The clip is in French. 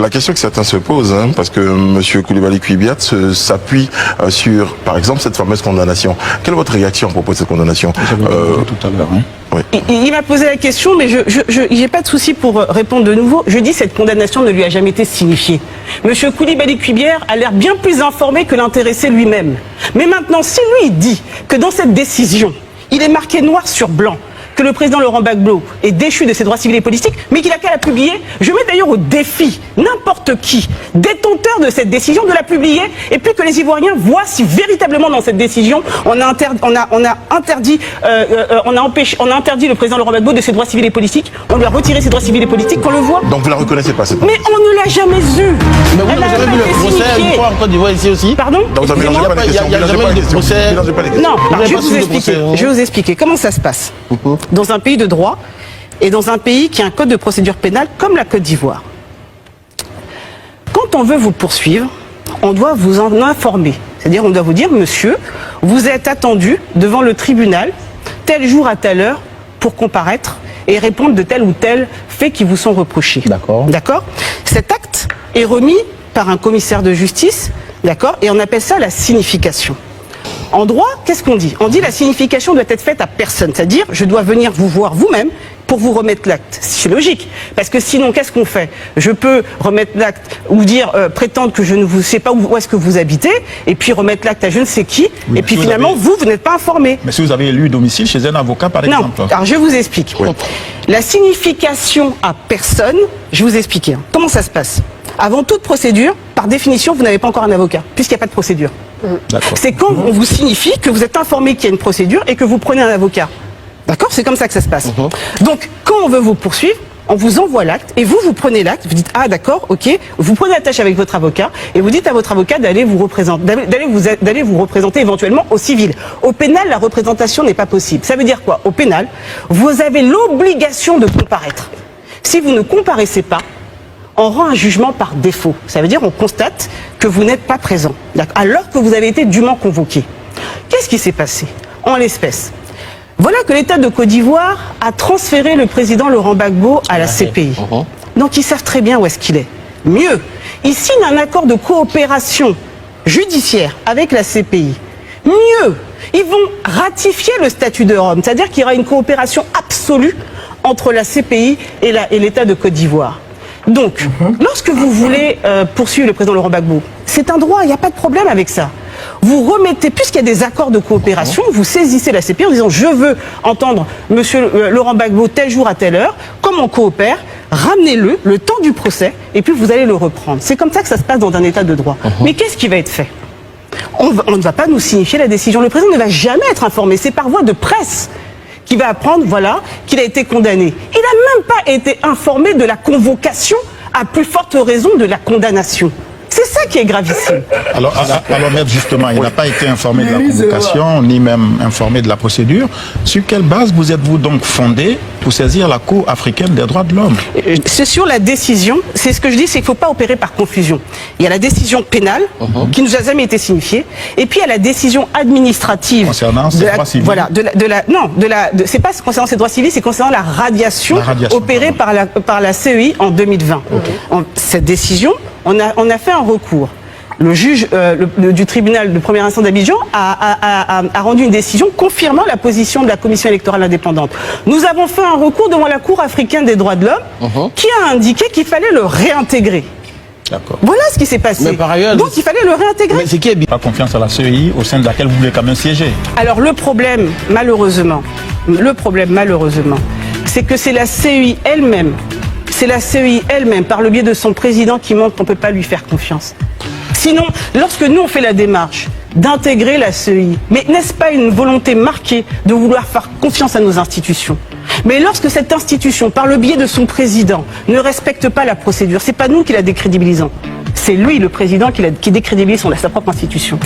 la question que certains se posent, hein, parce que M. Coulibaly Kuibiat s'appuie sur, par exemple, cette fameuse condamnation. Quelle est votre réaction à propos de cette condamnation? J'avais tout à l'heure. Hein. Oui. Il m'a posé la question, mais je n'ai pas de souci pour répondre de nouveau. Je dis cette condamnation ne lui a jamais été signifiée. Monsieur Coulibaly Kuibiat a l'air bien plus informé que l'intéressé lui-même. Mais maintenant, si lui dit que dans cette décision, il est marqué noir sur blanc que le président Laurent Gbagbo est déchu de ses droits civils et politiques, mais qu'il a qu'à la publier. Je mets d'ailleurs au défi n'importe qui, détenteur de cette décision, de la publier, et puis que les Ivoiriens voient si véritablement dans cette décision, on a interdit le président Laurent Gbagbo de ses droits civils et politiques, on lui a retiré ses droits civils et politiques, qu'on le voit. Donc vous la reconnaissez pas, cette Mais on ne l'a jamais eu. Mais vous avez vu le procès une fois en Côte d'Ivoire ici aussi? Pardon? Donc vous mélangez pas les questions. Il n'y a jamais eu de procès. Non, je vais vous expliquer comment ça se passe. Dans un pays de droit et dans un pays qui a un code de procédure pénale comme la Côte d'Ivoire. Quand on veut vous poursuivre, on doit vous en informer. C'est-à-dire on doit vous dire, monsieur, vous êtes attendu devant le tribunal tel jour à telle heure pour comparaître et répondre de tel ou tel fait qui vous sont reprochés. D'accord. D'accord. Cet acte est remis par un commissaire de justice, d'accord, et on appelle ça la signification. En droit, qu'est-ce qu'on dit? On dit la signification doit être faite à personne, c'est-à-dire je dois venir vous voir vous-même pour vous remettre l'acte. C'est logique, parce que sinon, qu'est-ce qu'on fait? Je peux remettre l'acte ou dire, prétendre que je ne sais pas où est-ce que vous habitez, et puis remettre l'acte à je ne sais qui, oui, et puis si finalement, vous n'êtes pas informé. Mais si vous avez élu domicile chez un avocat, par exemple. Non, alors je vous explique. Oui. La signification à personne, je vais vous expliquer. Comment ça se passe? Avant toute procédure, par définition, vous n'avez pas encore un avocat, puisqu'il n'y a pas de procédure. C'est quand on vous signifie que vous êtes informé qu'il y a une procédure et que vous prenez un avocat. D'accord? C'est comme ça que ça se passe. Donc, quand on veut vous poursuivre, on vous envoie l'acte et vous prenez l'acte, vous dites « Ah d'accord, ok », vous prenez la tâche avec votre avocat et vous dites à votre avocat d'aller vous représenter éventuellement au civil. Au pénal, la représentation n'est pas possible. Ça veut dire quoi? Au pénal, vous avez l'obligation de comparaître. Si vous ne comparaissez pas, on rend un jugement par défaut. Ça veut dire on constate que vous n'êtes pas présent, alors que vous avez été dûment convoqué. Qu'est-ce qui s'est passé en l'espèce? Voilà que l'État de Côte d'Ivoire a transféré le président Laurent Gbagbo à la CPI. Donc ils savent très bien où est-ce qu'il est. Mieux, ils signent un accord de coopération judiciaire avec la CPI. Mieux, ils vont ratifier le statut de Rome, c'est-à-dire qu'il y aura une coopération absolue entre la CPI et l'État de Côte d'Ivoire. Donc, lorsque vous voulez poursuivre le président Laurent Gbagbo, c'est un droit, il n'y a pas de problème avec ça. Vous remettez, puisqu'il y a des accords de coopération, vous saisissez la CPI en disant « Je veux entendre monsieur Laurent Gbagbo tel jour à telle heure, comme on coopère, ramenez-le le temps du procès, et puis vous allez le reprendre. » C'est comme ça que ça se passe dans un état de droit. Mais qu'est-ce qui va être fait? On ne va pas nous signifier la décision. Le président ne va jamais être informé, c'est par voie de presse qui va apprendre, voilà, qu'il a été condamné. Il n'a même pas été informé de la convocation, à plus forte raison de la condamnation. C'est ça qui est gravissime. Alors maître, justement, il n'a pas été informé de la convocation, ni même informé de la procédure. Sur quelle base vous êtes-vous donc fondé pour saisir la Cour africaine des droits de l'homme? C'est sur la décision, c'est ce que je dis, c'est qu'il ne faut pas opérer par confusion. Il y a la décision pénale, qui ne nous a jamais été signifiée, et puis il y a la décision administrative. Concernant ces droits civils. Voilà, c'est pas concernant ces droits civils, c'est concernant la radiation opérée par la CEI en 2020. Cette décision, on a fait un recours. Le juge du tribunal de première instance d'Abidjan a rendu une décision confirmant la position de la commission électorale indépendante. Nous avons fait un recours devant la Cour africaine des droits de l'homme qui a indiqué qu'il fallait le réintégrer. Voilà ce qui s'est passé. Mais par ailleurs, donc il fallait le réintégrer. Mais c'est qui est... Pas confiance à la CEI au sein de laquelle vous voulez quand même siéger. Alors le problème, malheureusement, c'est que c'est la CEI elle-même. C'est la CEI elle-même, par le biais de son président, qui montre qu'on ne peut pas lui faire confiance. Sinon, lorsque nous on fait la démarche d'intégrer la CEI, mais n'est-ce pas une volonté marquée de vouloir faire confiance à nos institutions? Mais lorsque cette institution, par le biais de son président, ne respecte pas la procédure, c'est pas nous qui la décrédibilisons. C'est lui, le président, qui décrédibilise sa propre institution.